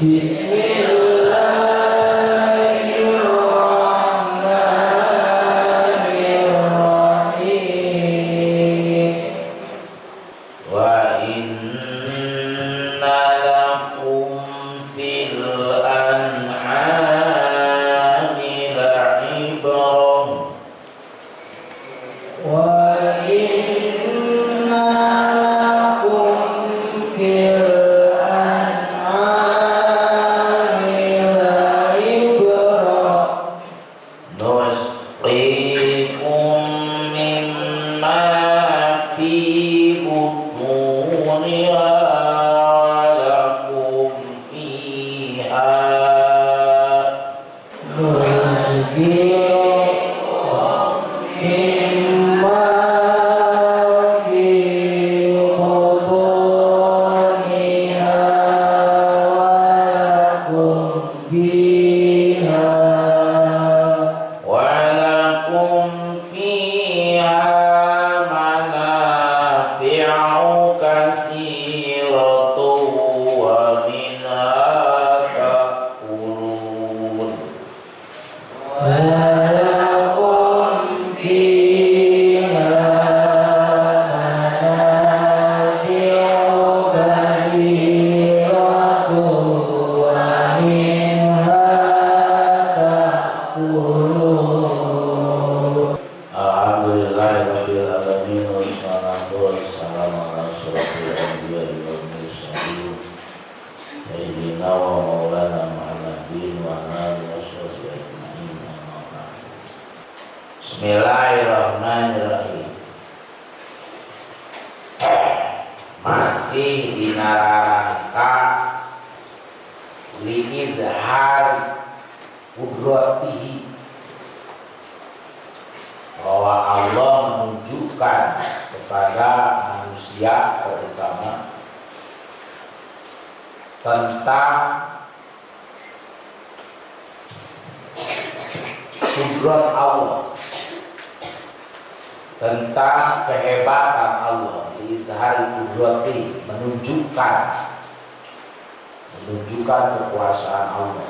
Bismillahirrahmanirrahim. Wa inna lakum fil an'ami la'ibrah. Wa inna lakum fil an'ami la'ibrah. Nusqikum mimma fi butuniha lakum fiha nusqikum mimma fi butuniha lakum fiha walakum fiha manafi'u katsiratun wa minha ta'kulun. Walakum fiha manafi'u katsiratun wa minha ta'kulun. Alhamdulillahirabbil alamin wassalatu wassalamu ala asyrofil anbiya'i wal mursalin sayyidina wa maulana Muhammadin wa ala alihi washabbihi ajma'in. Amma ba'd. Bismillahirrahmanirrahim. Masih dina rangka liizhar qudratihi, bahwa Allah menunjukkan kepada manusia terutama tentang kudrat Allah, tentang kehebatan Allah. Izhar qudrati, menunjukkan kekuasaan Allah.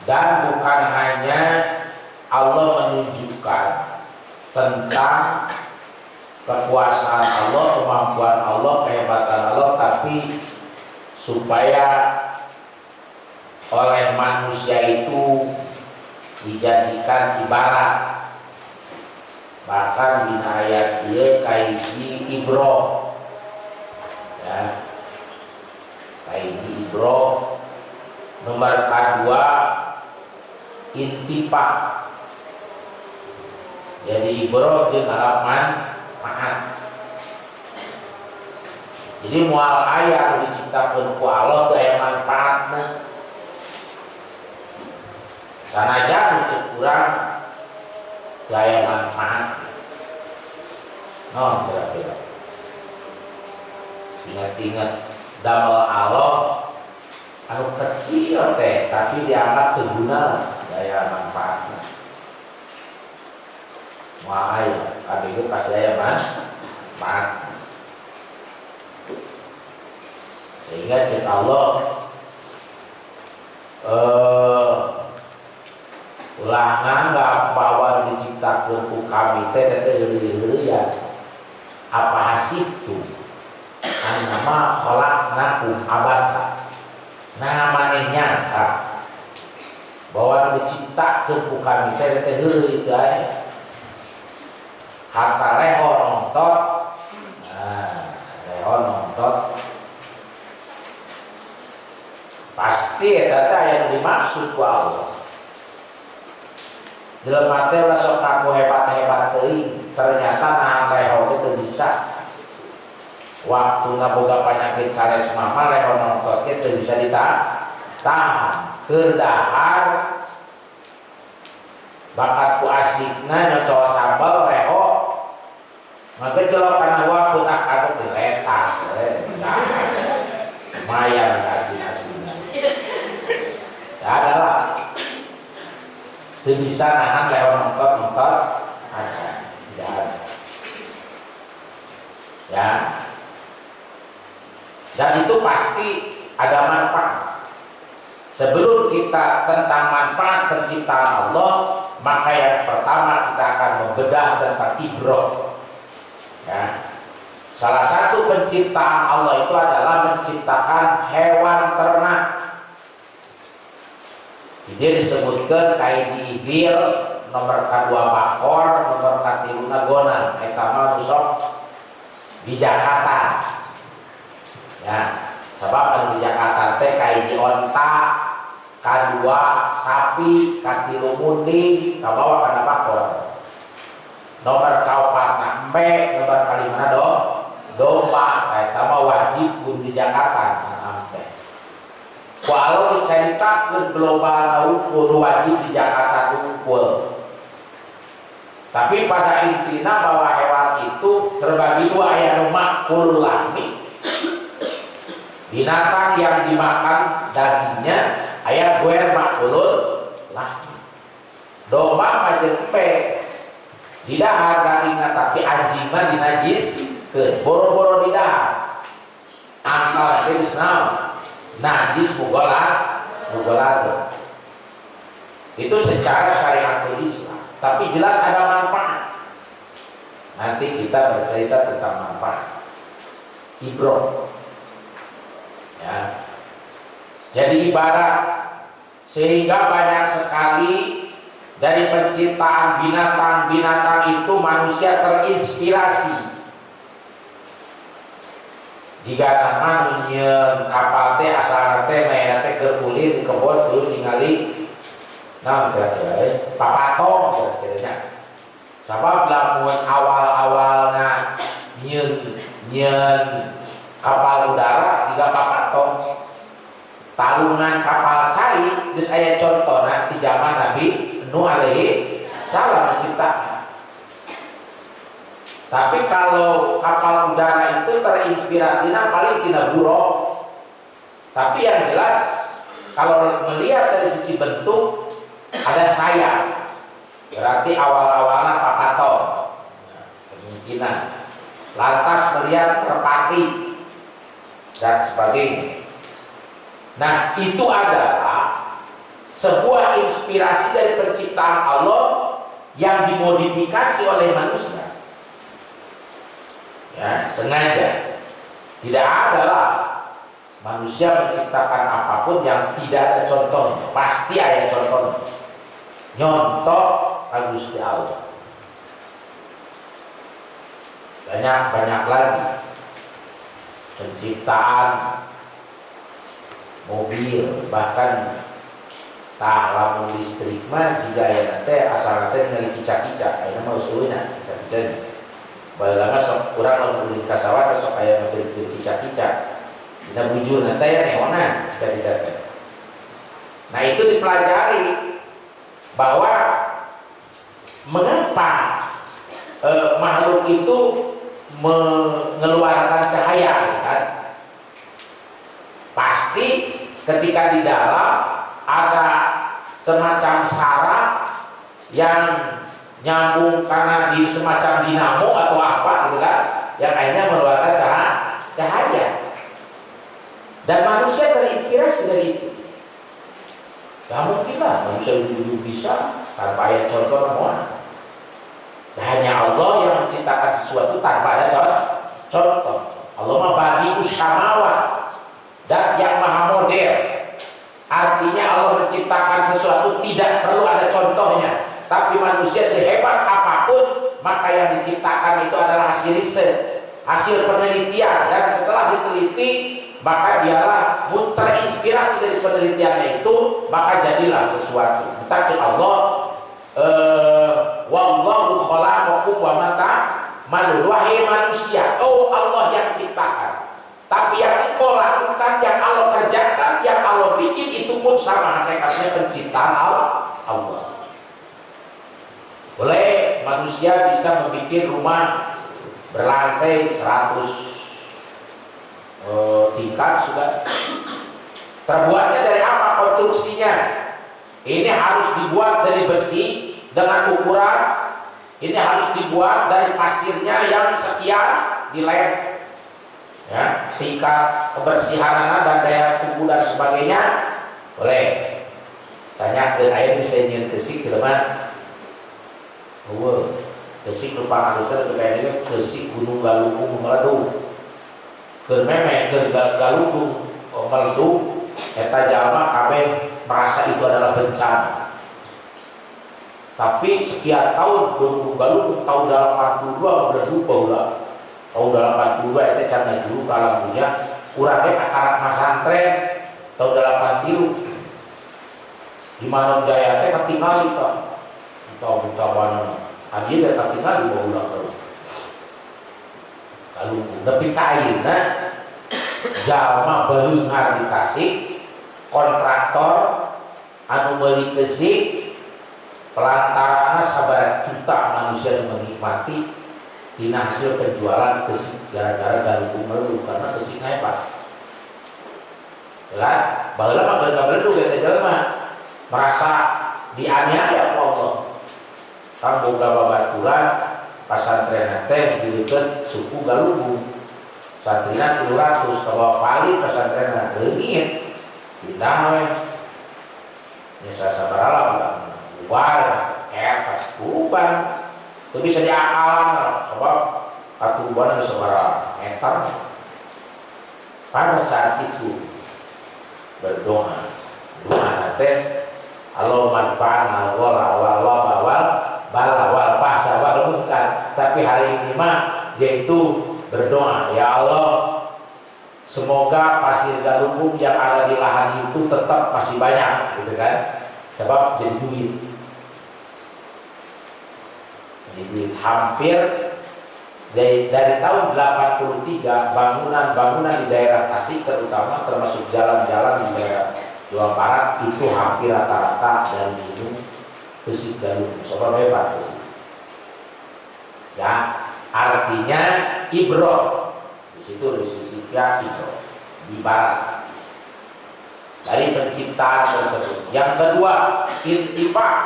Dan bukan hanya Allah menunjukkan tentang kekuasaan Allah, kemampuan Allah, kehebatan Allah, tapi supaya oleh manusia itu dijadikan ibarat. Bahkan di ayat dia kaiji ibroh, ya, kaiji ibroh. Nomor kedua intifak. Jadi ibroh jeung halaman mahat. Jadi moal aya diciptakeun ku Allah teu aya manfaatna. Sanajan cek urang teu aya manfaat. No, kira-kira. Ingat-ingat damel Allah anu kecil teh tapi dianggap teu guna, teu aya manfaatna. Wahai, tapi itu pasti aya manfaat. Sehingga cek Allah ulangan nggak bahwa diciptakan ku kami teh heureuy-heureuyan apa hasibtu annama khalaqnakum abasa. Nah maneh nyangka bahwa diciptakan ku kami teh heureuy teh aya hatta reho nonton. Nah, reho nonton pasti eta yang dimaksud ku Allah. Jelema teh lah sok ngaku hebat-hebat teuing, ternyata nahan reho teh bisa. Waktuna boga panyakit sanes mama reho nonton teh teu bisa ditahan. Keur dahar bakat ku asikna nyocol sambal reho. Maka kalau karena waktu tak ada diletak, lumayan asin-asinnya. Ya adalah, bisa nahan lewat nonton ada, tidak ada. Ya, dan itu pasti ada manfaat. Sebelum kita tentang manfaat penciptaan Allah, maka yang pertama kita akan membedah tentang ibrah. Ya. Salah satu penciptaan Allah itu adalah menciptakan hewan ternak. Jadi disebutkan kayak di nomor kedua bakor, nomor katilu nagonan, etama rusok di Jakarta. Ya, sebab di Jakarta teh kayak di onta, kedua sapi, katilu munding, kabawa kana bakor. Nomor kaopat empe, nomor kalimana domba, etama wajib pun di Jakarta. Walau diceritakan global ukur wajib di Jakarta ukur, tapi pada intinya bahwa hewan itu terbagi dua, ayat makul lahmi, binatang yang dimakan dagingnya, ayat guer makulul lahmi. Domba macam pe didahar dagingnya, tapi anjingnya dinajis ke boro-boro didahar angkal serius najis mugolat itu secara syariatul Islam, tapi jelas ada manfaat. Nanti kita bercerita tentang manfaat ibrah. Ya. Jadi ibarat, sehingga banyak sekali dari penciptaan binatang-binatang itu manusia terinspirasi. Jika nama nunyeun kapal teh asal teh mainan teh kerkulit di kebun dulu ningali kira-kira papatong kira-kiranya. Sabab lamun awal-awalnya nyeun kapal udara tidak papatong, talungan kapal cair. Terus saya contoh nanti zaman Nabi Nuh alaihi salam menciptakan. Tapi kalau kapal udara itu terinspirasinya paling tina buruk. Tapi yang jelas kalau melihat dari sisi bentuk ada sayap, berarti awal-awalnya papatong, kemungkinan. Lantas melihat merpati dan sebagainya. Nah, itu adalah sebuah inspirasi dari penciptaan Allah yang dimodifikasi oleh manusia. Ya, sengaja. Tidak adalah manusia menciptakan apapun yang tidak ada contohnya. Pasti ada contohnya. Nyontok Gusti Allah. Banyak lagi penciptaan mobil, bahkan lamun listrik mah juga ya nanti asal nanti dari kicak-kicak, ini mau usulnya kicak-kicak. Balama sok kurang lamun beli kasawat sok kayak masih kicak-kicak. Kita bujur nanti ya neonan kicak-kicak. Nah itu dipelajari bahwa mengapa makhluk itu mengeluarkan cahaya, kan? Pasti ketika di dalam ada semacam saraf yang nyambung karena di semacam dinamo atau apa gitu kan, yang akhirnya mengeluarkan cahaya. Dan manusia terinspirasi dari itu. Gak mungkin lah manusia dulu bisa tanpa ada contoh namun. Hanya Allah yang menciptakan sesuatu tanpa ada contoh. Allah mah badius samawat, dan yang maha modern. Artinya Allah menciptakan sesuatu tidak perlu ada contohnya. Tapi manusia sehebat apapun, maka yang diciptakan itu adalah hasil riset, hasil penelitian, dan setelah diteliti maka dialah terinspirasi dari penelitiannya itu, maka jadilah sesuatu. Entah Allah wallahu khalaqakum wa ma ta'malun. Wahai manusia, oh Allah yang ciptakan, tapi yang engkau lakukan, yang Allah kerjakan, yang Allah bikin itu pun sama hakikatnya penciptaan Allah. Boleh manusia bisa membuat rumah berlantai 100 tingkat sudah. Terbuatnya dari apa konstruksinya? Ini harus dibuat dari besi dengan ukuran, ini harus dibuat dari pasirnya yang sekian, dilem. ya, tingkat kebersihan dan daya tubuh dan sebagainya boleh. Tanya ke air bisa nyen kesik ke depan. Kesik lupa harusnya kayaknya kesik gunung Galunggung meleduk. Kermeme ke Galunggung meleduk, eta jalma kabeh merasa itu adalah bencana. Tapi sekian tahun gunung Galunggung tahun 82 udah lupa ulah. Tahun 82 itu canda dulu kalau punya urangnya akarat masantren tahun 83 di mana Jaya teh ketinggalan Pak. Tahu mana adi teh ketinggalan bawa ulang terus. Lalu nepi ka ayeuna jalma beunghar di Tasik, kontraktor anu meuli kesik pelantarana sabaraha juta manusia menikmati dina hasil penjualan kesik gara-gara Galunggung melu karena kesik hebat. Kan baheula mah bener-bener ge jalma merasa dianiaya Allah. Kang boga babaturan pasantren teh di deukeut suku Galunggung. Santrina 300 kawa pali pasantren leungit. Pindah we. Nya sabaraha bubar eta kuban. Teu bisa diakalan sebab katuban geus sabaraha meter. Pada saat itu berdoa. Doa teh Allah manfaat wal balawal pasawal bukan, tapi hari ini mah yaitu berdoa, ya Allah semoga pasir Galunggung yang ada di lahan itu tetap masih banyak gitu kan, sebab jadi duit hampir dari tahun 83 bangunan-bangunan di daerah Tasik terutama termasuk jalan-jalan di daerah Jawa Barat itu hampir rata-rata dari gunung Kesik Galunggung. Sobat hebat Kesik. Ya, artinya Ibro. Di situ di sisi Ibro di barat. Dari penciptaan tersebut. Yang kedua, intifak,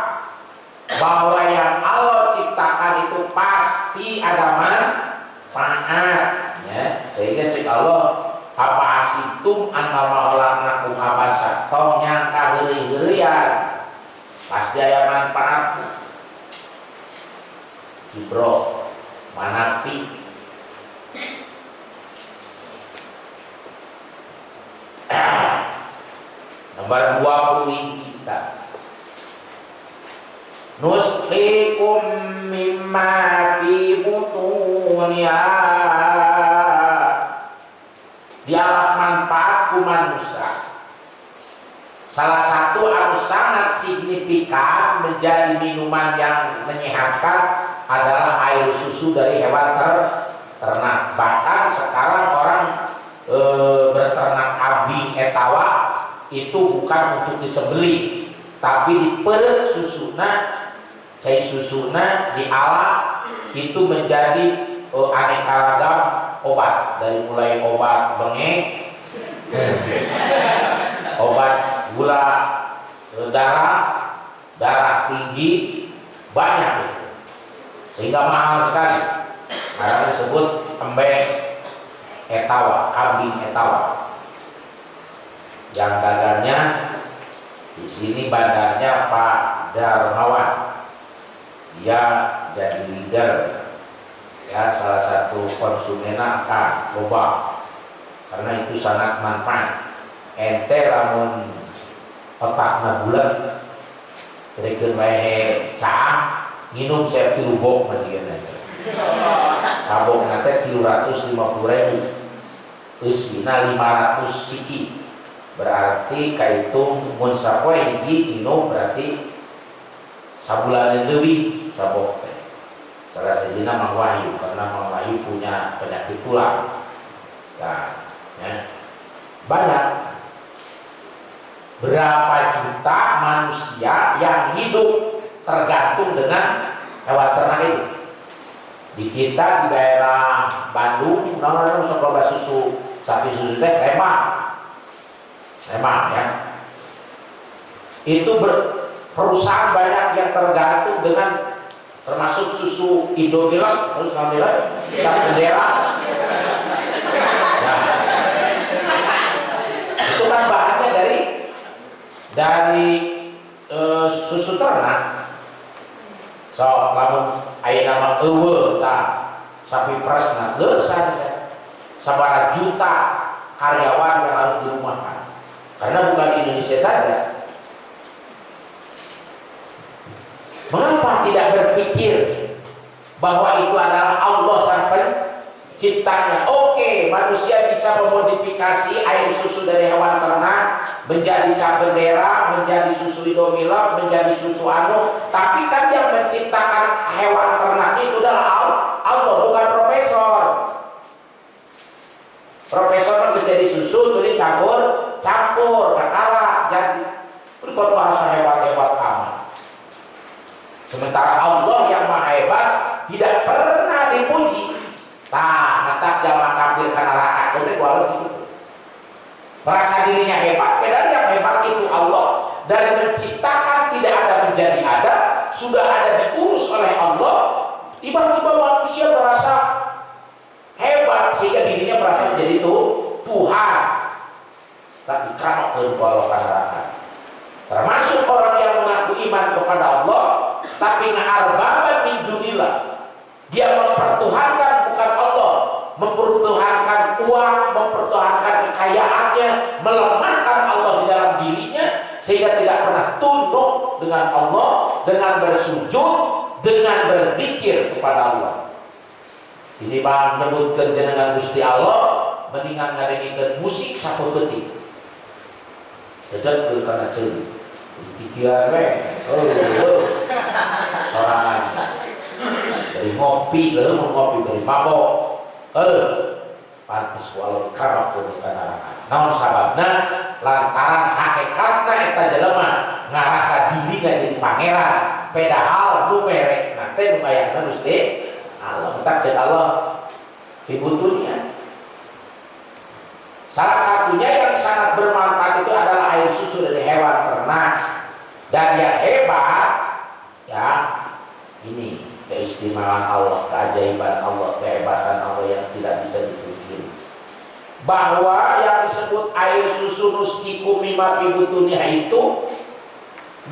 bahwa yang Allah ciptakan itu pasti ada manfaat. Ya, sehingga cek Allah apa asitum annama khalaqnakum abasa tong nyangka heureuy-heureuyan pasti aya manfaatna. Ibro manapi nomor 20 kita nusqikum mimma fi butuniha dialah manfaat ku manusia. Salah satu anu sangat signifikan menjadi minuman yang menyehatkan adalah air susu dari hewan ternak. Bahkan sekarang orang berternak kambing etawa itu bukan untuk disembelih, tapi diperut susuna, cai susuna dialah itu menjadi aneka ragam obat, dari mulai obat bengek, obat gula darah tinggi, banyak itu. Sehingga mahal sekali. Karena disebut embeng etawa, kambing etawa. Yang dagangnya di sini badannya Pak Darmawan. Dia jadi leader, ya, salah satu konsumen akan coba karena itu sangat manfaat. Ente lamun otakna bulat kerekeun wae cah minum saya tilubok madiana sabok nate 350.000 isina 500 siki berarti kahitung mun sapoe hiji minum berarti sabulan leuwih sabok teh. Salah sejina Mang Wahyu karena Mang Wahyu punya penyakit tulang. Nah, ya. Banyak berapa juta manusia yang hidup tergantung dengan hewan ternak itu. Di kita di daerah Bandung, namanya sekolah susu sapi susu teh Remang ya. Itu perusahaan banyak yang tergantung dengan termasuk susu Indomilan, terus ngambil bendera. Nah, dari susu ternak. So, lamun aya nama eueuh tah sapi presna geus sabaraha juta karyawan yang harus dirumahkan. Karena bukan di Indonesia saja. Mengapa tidak berpikir bahwa itu adalah Allah sang penciptanya? Oke, manusia bisa memodifikasi air susu dari hewan ternak menjadi cap bendera, menjadi susu Indomilk, menjadi susu anu. Tapi kan yang menciptakan hewan ternak itu adalah Allah, bukan profesor. Profesor menjadi susu itu dicampur, kekala jadi berikut bahasa hebat-hebat amat. Sementara Allah yang maha hebat tidak pernah dipuji. Nah, nanti jamaah kafir karena raka itu walau gitu. Merasa dirinya hebat, padahal yang hebat itu Allah. Dari menciptakan tidak ada menjadi ada, sudah ada diurus oleh Allah. Tiba-tiba manusia merasa hebat sehingga dirinya merasa menjadi Tuhan. Tapi kalau terbawa karena raka. Termasuk orang yang mengaku iman kepada Allah, tapi nga'arbaban min dunillah. Dia mempertuhankan bukan Allah, mempertuhankan uang, mempertuhankan kekayaannya, melemahkan Allah di dalam dirinya, sehingga tidak pernah tunduk dengan Allah, dengan bersujud, dengan berzikir kepada Allah. Ini bang menyebutkan jenengan Gusti Allah, mendingan ngadengikeun musik sapoeutik. Dedeg ke kana ceuli. Pikiran sorangan dari ngopi ke ngopi dari mabok pantes walau karok ke kana naon sababna lantaran hakikatna eta jelema ngarasa diri jadi pangeran padahal nu merek teh nu bayangna Gusti Allah entak cek Allah dibutuhnya. Salah satunya yang sangat bermanfaat itu adalah air susu dari hewan ternak. Dan yang hebat, ya ini keistimewaan Allah, keajaiban Allah, kehebatan Allah yang tidak bisa dipungkiri. Bahwa yang disebut air susu nustiku mimma fi butuniha itu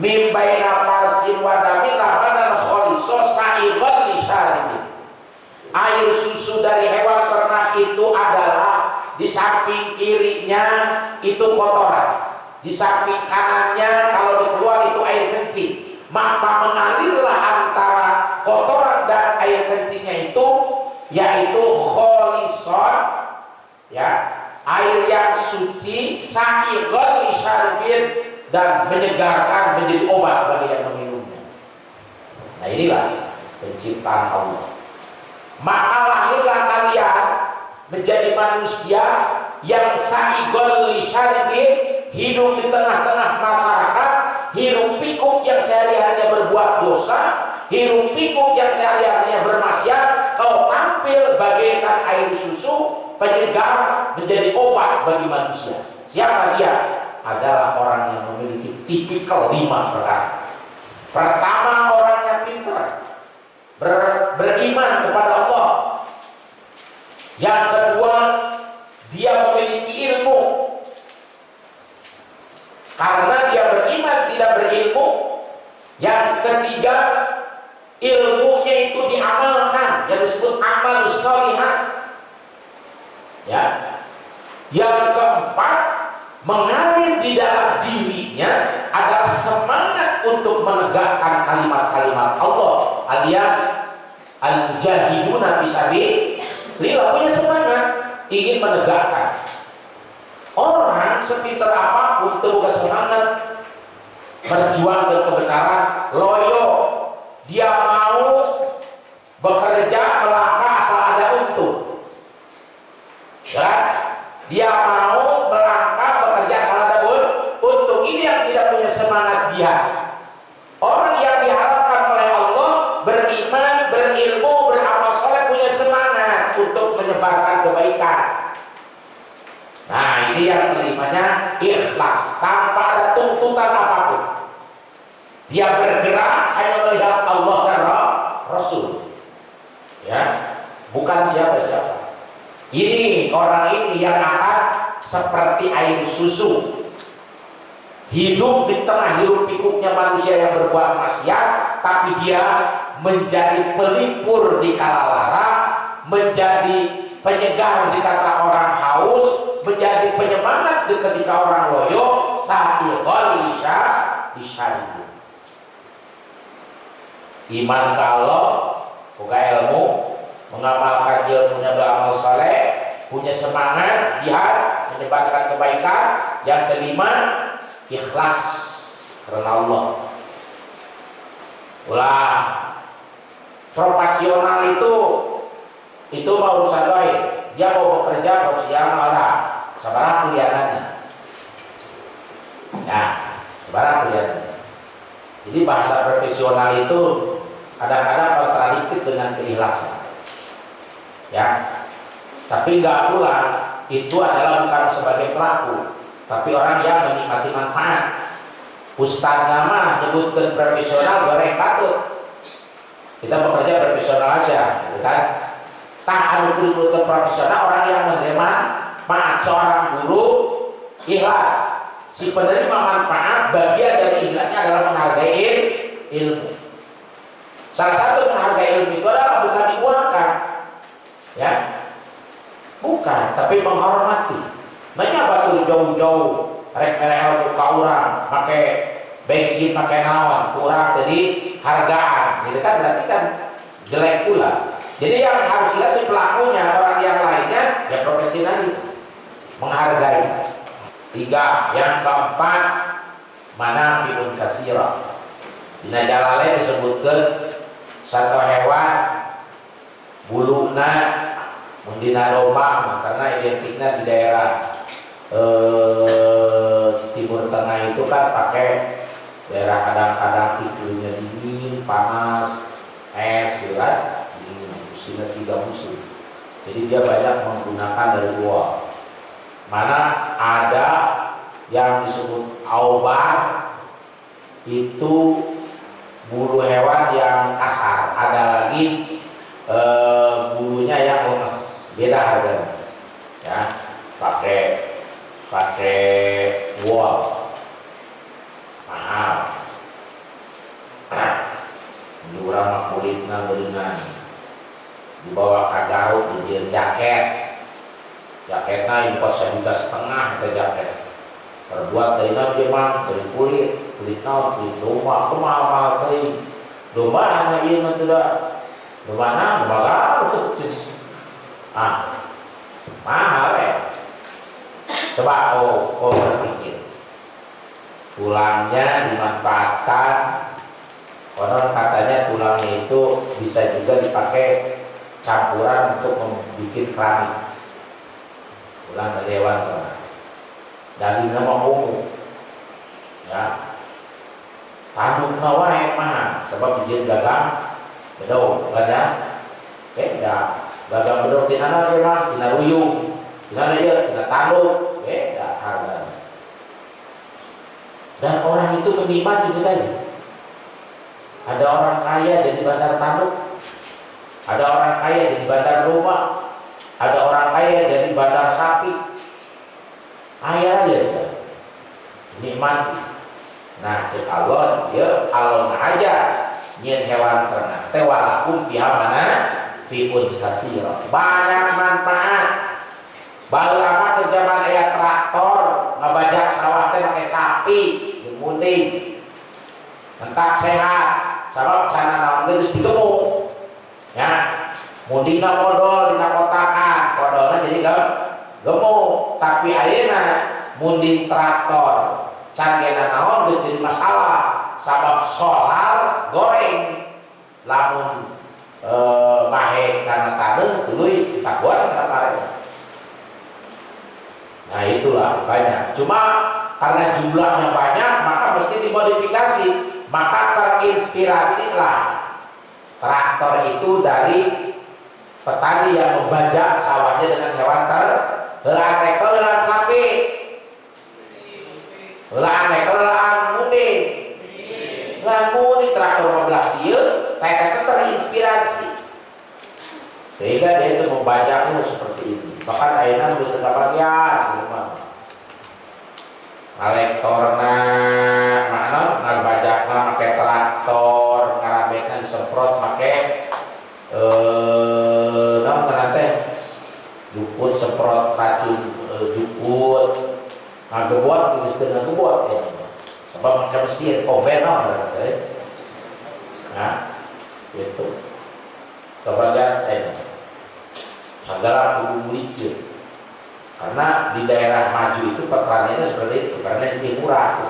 mim baina farsin wa damin labanan khaliso sa'iban lisyaribin. Air susu dari hewan ternak itu adalah di samping kirinya itu kotoran. Di samping kanannya kalau dikeluar itu air kencing, maka mengalirlah antara kotoran dan air kencingnya itu yaitu kholison, ya, air yang suci, sa'ighal lisyarbin, dan menyegarkan menjadi obat bagi yang meminumnya. Nah inilah penciptaan Allah. Maka lahirlah kalian menjadi manusia yang sa'ighal lisyarbin, hidup di tengah-tengah masyarakat, hirup pikuk yang sehari-harinya berbuat dosa, hirup pikuk yang sehari-harinya bermaksiat, kau tampil bagaikan air susu, penyegar menjadi obat bagi manusia. Siapa dia? Adalah orang yang memiliki tipikal 5 perkara. Pertama, orangnya pintar, beriman kepada Allah. Yang kedua, dia memiliki ilmu. Karena dia beriman tidak berilmu. Yang ketiga, ilmunya itu diamalkan, yang disebut amal sholihat. Ya. Yang keempat, mengalir di dalam dirinya adalah semangat untuk menegakkan kalimat-kalimat Allah, alias al-mujahiduna fisabilillah, punya semangat ingin menegakkan. Orang sepintar apapun terbuka semangat berjuang ke kebenaran, loyo, dia mau bekerja melangkah asal ada untung, ya? Dia mau melangkah bekerja asal ada untung. Ini yang tidak punya semangat jihad. Orang yang diharapkan oleh Allah beriman, berilmu, beramal soleh, punya semangat untuk menyebarkan kebaikan. Nah ini yang kelimanya ikhlas, tanpa ada tuntutan apapun. Dia bergerak hanya melihat Allah dan Rasul, ya, bukan siapa-siapa. Ini orang ini yang akan seperti air susu. hidup di tengah hiruk pikuknya manusia yang berbuat maksiat, tapi dia menjadi pelipur di kala lara, menjadi penyegar di kata orang haus, menjadi penyemangat ketika orang loyo, sa'iqol lisyari. Iman kalau buka ilmu, mengamalkan ilmunya, beramal saleh, punya semangat jihad, menyebarkan kebaikan. Yang kelima, ikhlas karena Allah. Ulah profesional itu mau urusan lain. Dia mau bekerja, mau siang, malam, sebarang kelihatannya. Ya, sebarang kelihatannya. Jadi bahasa profesional itu kadang-kadang kontradiktif dengan keikhlasan. Ya, tapi enggak pula itu adalah bukan sebagai pelaku, tapi orang yang menikmati manfaat. Ustadz nama nyebutkan profesional goreng patut. Kita bekerja profesional aja, gitu kan? Tak ada disebutkan profesional orang yang menerima manfaat. Seorang guru ikhlas. Si penerima manfaat bagian dari ikhlasnya adalah menghargai ilmu. Salah satu menghargai ilmu itu adalah bukan dibuangkan, ya, bukan, tapi menghormati. Mengapa tuh jauh-jauh rek muka orang, pakai bensin, pakai nawan, kurang jadi hargaan, gitu kan? Berarti kan jelek pula. Jadi yang harus jelas si pelakunya, orang yang lainnya ya profesionalis, menghargai. 3, yang keempat, manafi'un katsirah. Dina Jalalain disebutkan satu hewan buluna mundina domba, karena identiknya di daerah Timur Tengah itu kan pakai daerah kadang-kadang iklimnya dingin, panas, es, gitu kan, musimnya 3 musim. Jadi dia banyak menggunakan dari luar. Mana ada yang disebut aubar, itu bulu hewan yang kasar, ada lagi bulunya yang lemes, beda harganya, ya, pakai wool, mahal. Ini orang kulitnya beringan, dibawa ke Garut, dijil jaketnya impor 1,5 juta atau jaket terbuat dari memang dari kulit domba. Aku mahal tadi domba hanya ini tidak domba Garut mahal ya. Coba kau berpikir, tulangnya dimanfaatkan, konon katanya tulangnya itu bisa juga dipakai campuran untuk membuat keramik. Tulang dari hewan dagingnya mau umum, ya, tanduknya wae mah sebab dia dagang bedog, ada beda dagang bedog di mana dia mah tina ruyung, tina dia tina tanduk, beda harga. Dan orang itu menikmati sekali. Ada orang kaya jadi bandar tanduk, ada orang kaya jadi bandar rumah, ada orang kaya jadi bandar sapi. Ayah aja dia nikmati. Nah, cek Allah, dia Allah ngajar nyen hewan ternak teh walakum fiha mana fi'un katsira, banyak manfaat. Baheula teh zaman aya traktor ngabajak sawah teh make sapi dimuting entak sehat sabab sana naon geus digemuk, ya, mundingna modal dina kotakan, kodolna jadi gemuk. Tapi ayeuna munding traktor canggena naon geus jadi masalah sabab solar goreng lamun mahe kana taneuh tuluy ditabuan kana pareng. Nah itulah banyak. Cuma karena jumlahnya banyak maka mesti dimodifikasi. Maka terinspirasilah traktor itu dari petani yang membajak sawahnya dengan hewan helaan ekor, helaan sapi, helaan ekor, helaan munding, helaan munding traktor 15 dia, mereka terinspirasi sehingga dia itu membajaknya seperti ini. Bahkan akhirnya harus terdapat ya, traktorna Gebuat itu setengah gebuat ya. Sebab macam Mesir, konvenor nah, itu kebagian segala kudu mulicir. Karena di daerah maju itu pertaniannya seperti itu, karena itu murah.